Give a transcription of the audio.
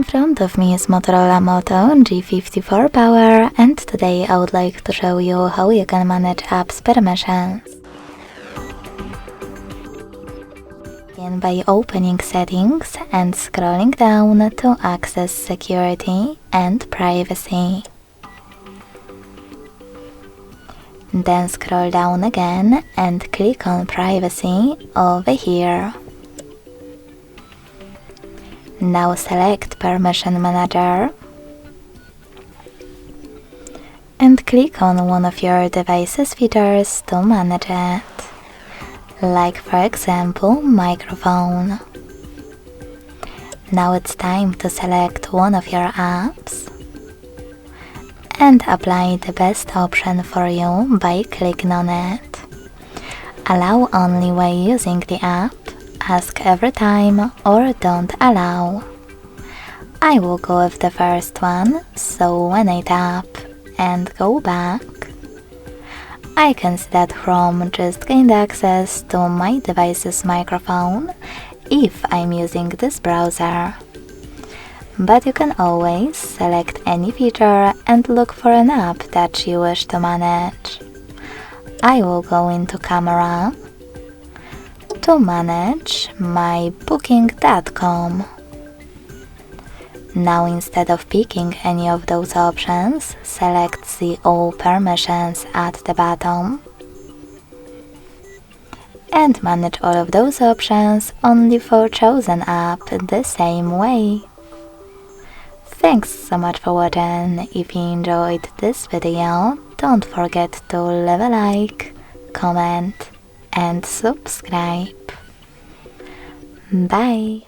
In front of me is Motorola Moto G54 Power, and today I would like to show you how you can manage apps permissions. Begin by opening Settings and scrolling down to access Security and Privacy. Then scroll down again and click on Privacy over here. Now select Permission Manager and click on one of your device's features to manage it, like for example microphone. Now it's time to select one of your apps and apply the best option for you by clicking on it. Allow only while using the app, ask every time, or don't allow. I will go with the first one, so when I tap and go back, I can see that Chrome just gained access to my device's microphone if I'm using this browser. But you can always select any feature and look for an app that you wish to manage. I will go into Camera to manage my booking.com. Now instead of picking any of those options, select See All Permissions at the bottom and manage all of those options only for chosen app the same way. Thanks so much for watching. If you enjoyed this video, don't forget to leave a like, comment and subscribe. Bye!